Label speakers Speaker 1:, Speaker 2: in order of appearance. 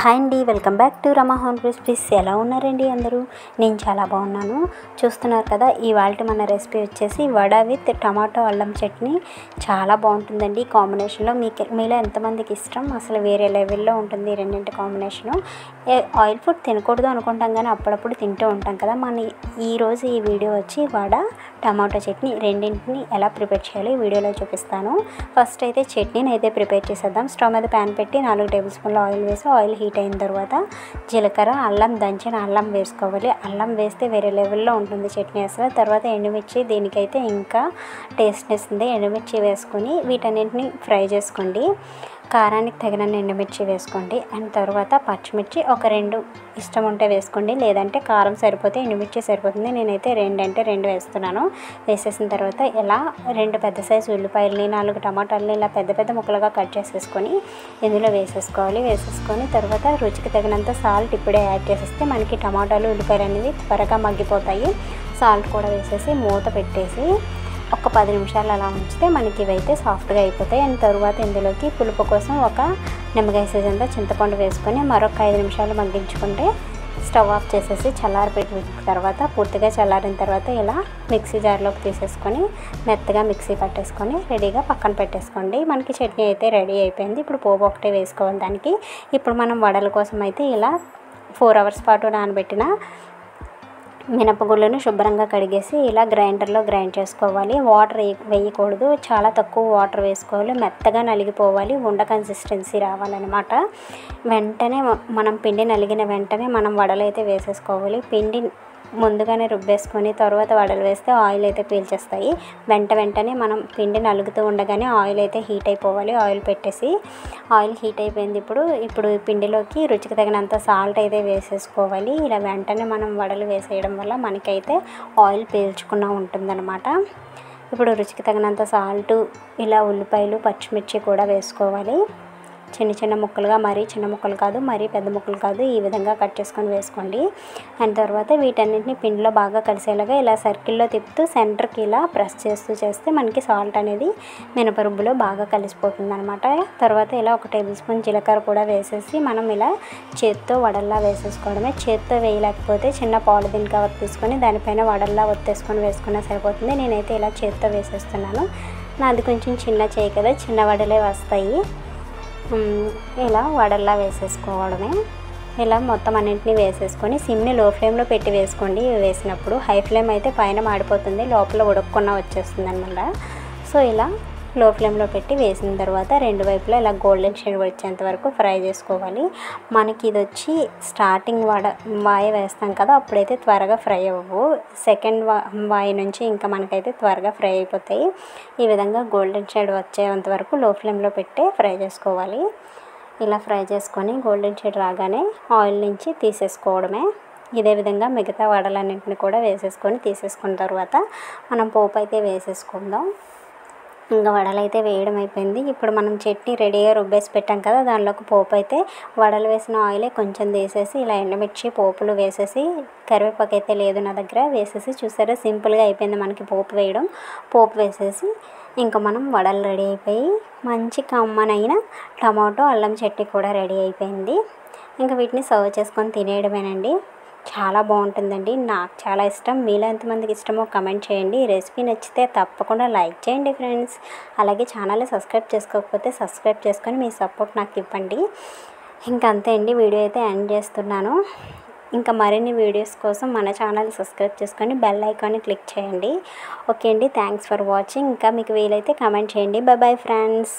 Speaker 1: Hi అండి, welcome back to Rama home recipes. ఎలా ఉన్నారండి అందరూ? నేను చాలా బాగున్నాను. చూస్తున్నారు కదా, ఇవాళ మన రెసిపీ వచ్చేసి వడ విత్ టమాటో అల్లం చట్నీ. చాలా బాగుంటుందండి కాంబినేషన్లో. మీలో ఎంతమందికి ఇష్టం? అసలు వేరే లెవెల్లో ఉంటుంది ఈ రెండింటి కాంబినేషను. ఆయిల్ ఫుడ్ తినకూడదు అనుకుంటాం, కానీ అప్పుడప్పుడు తింటూ ఉంటాం కదా. ఈరోజు ఈ వీడియో వచ్చి వడ టమాటో చట్నీ రెండింటిని ఎలా ప్రిపేర్ చేయాలో ఈ వీడియోలో చూపిస్తాను. ఫస్ట్ అయితే చట్నీని అయితే ప్రిపేర్ చేసేద్దాం. స్టవ్ మీద ప్యాన్ పెట్టి 4 టేబుల్ స్పూన్ల ఆయిల్ వేసి ఆయిల్ హీట్ అయిన తర్వాత జీలకర్ర, అల్లం, దంచిన అల్లం వేసుకోవాలి. అల్లం వేస్తే వేరే లెవెల్లో ఉంటుంది చట్నీ అసలు. తర్వాత ఎండుమిర్చి, దీనికైతే ఇంకా టేస్ట్నెస్ ఉంది. ఎండుమిర్చి వేసుకొని వీటన్నింటిని ఫ్రై చేసుకోండి. కారానికి తగినన్ని ఎండుమిర్చి వేసుకోండి. అండ్ తర్వాత పచ్చిమిర్చి ఒక 2 ఇష్టం ఉంటే వేసుకోండి, లేదంటే కారం సరిపోతే ఎండుమిర్చి సరిపోతుంది. నేనైతే 2 అంటే 2 వేస్తున్నాను. వేసేసిన తర్వాత ఇలా 2 పెద్ద సైజు ఉల్లిపాయలని, 4 టమాటాలని ఇలా పెద్ద పెద్ద ముక్కలుగా కట్ చేసేసుకొని ఇందులో వేసేసుకోవాలి. వేసేసుకొని తర్వాత రుచికి తగినంత సాల్ట్ ఇప్పుడే యాడ్ చేసేస్తే మనకి టమాటాలు, ఉల్లిపాయలు అనేవి త్వరగా మగ్గిపోతాయి. సాల్ట్ కూడా వేసేసి మూత పెట్టేసి ఒక 10 నిమిషాలు అలా ఉంచితే మనకి ఇవైతే సాఫ్ట్గా అయిపోతాయి. అండ్ తర్వాత ఇందులోకి పులుపు కోసం ఒక నిమ్మకాయ సైజ్ అంతా చింతపండు వేసుకొని మరొక 5 నిమిషాలు మగ్గించుకుంటే స్టవ్ ఆఫ్ చేసేసి చల్లారిపెట్టిన తర్వాత, పూర్తిగా చల్లారిన తర్వాత ఇలా మిక్సీ జార్లోకి తీసేసుకొని మెత్తగా మిక్సీ పట్టేసుకొని రెడీగా పక్కన పెట్టేసుకోండి. మనకి చట్నీ అయితే రెడీ అయిపోయింది. ఇప్పుడు పోపు ఒకటే వేసుకోవాలి దానికి. ఇప్పుడు మనం వడల కోసం అయితే ఇలా 4 అవర్స్ పాటు నానబెట్టిన మినపగుళ్ళను శుభ్రంగా కడిగేసి ఇలా గ్రైండర్లో గ్రైండ్ చేసుకోవాలి. వాటర్ వేయకూడదు, చాలా తక్కువ వాటర్ వేసుకోవాలి. మెత్తగా నలిగిపోవాలి, ఉండ కన్సిస్టెన్సీ రావాలన్నమాట. వెంటనే మనం పిండి నలిగిన వెంటనే మనం వడలు అయితే వేసేసుకోవాలి. పిండి ముందుగానే రుబ్బేసుకొని తర్వాత వడలు వేస్తే ఆయిల్ అయితే పీల్చేస్తాయి. వెంటనే మనం పిండి నలుగుతూ ఉండగానే ఆయిల్ అయితే హీట్ అయిపోవాలి. ఆయిల్ పెట్టేసి ఆయిల్ హీట్ అయిపోయింది. ఇప్పుడు పిండిలోకి రుచికి తగినంత సాల్ట్ అయితే వేసేసుకోవాలి. ఇలా వెంటనే మనం వడలు వేసేయడం వల్ల మనకైతే ఆయిల్ పీల్చకుండా ఉంటుందన్నమాట. ఇప్పుడు రుచికి తగినంత సాల్టు, ఇలా ఉల్లిపాయలు, పచ్చిమిర్చి కూడా వేసుకోవాలి. చిన్న చిన్న ముక్కలుగా, మరీ చిన్న ముక్కలు కాదు, మరీ పెద్ద ముక్కలు కాదు, ఈ విధంగా కట్ చేసుకొని వేసుకోండి. అండ్ తర్వాత వీటన్నిటిని పిండిలో బాగా కలిసేలాగా ఇలా సర్కిల్లో తిప్పుతూ సెంటర్కి ఇలా ప్రెస్ చేస్తే మనకి సాల్ట్ అనేది మినపరుబ్బులో బాగా కలిసిపోతుంది అనమాట. తర్వాత ఇలా 1 టేబుల్ స్పూన్ జీలకర్ర కూడా వేసేసి మనం ఇలా చేత్తో వడల్లా వేసేసుకోవడమే. చేత్తో వేయలేకపోతే చిన్న పాలిథిన్ కవర్ తీసుకొని దానిపైన వడల్లా ఒత్తేసుకొని వేసుకున్నా సరిపోతుంది. నేనైతే ఇలా చేత్తో వేసేస్తున్నాను. నాది కొంచెం చిన్న చేయి కదా, చిన్న వడలే వస్తాయి. ఇలా వడల్లా వేసేసుకోవడమే. ఇలా మొత్తం అన్నింటినీ వేసేసుకొని సిమ్ని లో ఫ్లేమ్లో పెట్టి వేసుకోండి. వేసినప్పుడు హై ఫ్లేమ్ అయితే పైన మాడిపోతుంది, లోపల ఉడకకుండా వచ్చేస్తుంది అనమాట. సో ఇలా లో ఫ్లేమ్లో పెట్టి వేసిన తర్వాత 2 వైపులా ఇలా గోల్డెన్ షేడ్ వచ్చేంత వరకు ఫ్రై చేసుకోవాలి. మనకి ఇది వచ్చి స్టార్టింగ్ వాయి వేస్తాం కదా, అప్పుడైతే త్వరగా ఫ్రై అవ్వవు. సెకండ్ వాయి నుంచి ఇంకా మనకైతే త్వరగా ఫ్రై అయిపోతాయి. ఈ విధంగా గోల్డెన్ షేడ్ వచ్చేంత వరకు లో ఫ్లేమ్లో పెట్టి ఫ్రై చేసుకోవాలి. ఇలా ఫ్రై చేసుకొని గోల్డెన్ షేడ్ రాగానే ఆయిల్ నుంచి తీసేసుకోవడమే. ఇదే విధంగా మిగతా వడలన్నింటిని కూడా తీసేసుకున్న తర్వాత మనం పోపు అయితే వేసేసుకుందాం. ఇంకా వడలు అయితే వేయడం అయిపోయింది. ఇప్పుడు మనం చట్నీ రెడీగా రుబ్బేసి పెట్టాం కదా, దానిలోకి పోపు అయితే వడలు వేసిన ఆయిలే కొంచెం తీసేసి ఇలా ఎండుమిర్చి పోపులు వేసేసి, కరివేపాకు అయితే లేదు నా దగ్గర, వేసేసి చూసారా సింపుల్గా అయిపోయింది మనకి పోపు వేయడం. పోపు వేసేసి ఇంకా మనం వడలు రెడీ అయిపోయి మంచి కమ్మనైన టమాటో అల్లం చట్నీ కూడా రెడీ అయిపోయింది. ఇంకా వీటిని సర్వ్ చేసుకొని తినేయడమేనండి. చాలా బాగుంటుందండి, నాకు చాలా ఇష్టం. మీలో ఎంతమందికి ఇష్టమో కమెంట్ చేయండి. ఈ రెసిపీ నచ్చితే తప్పకుండా లైక్ చేయండి ఫ్రెండ్స్. అలాగే ఛానల్ని సబ్స్క్రైబ్ చేసుకోకపోతే సబ్స్క్రైబ్ చేసుకొని మీ సపోర్ట్ నాకు ఇవ్వండి. ఇంకా అంతే అండి, వీడియో అయితే ఎండ్ చేస్తున్నాను. ఇంకా మరిన్ని వీడియోస్ కోసం మన ఛానల్ని సబ్స్క్రైబ్ చేసుకొని బెల్ ఐకాన్ని క్లిక్ చేయండి. ఓకే అండి, థ్యాంక్స్ ఫర్ వాచింగ్. ఇంకా మీకు వీలైతే కమెంట్ చేయండి. Bye friends.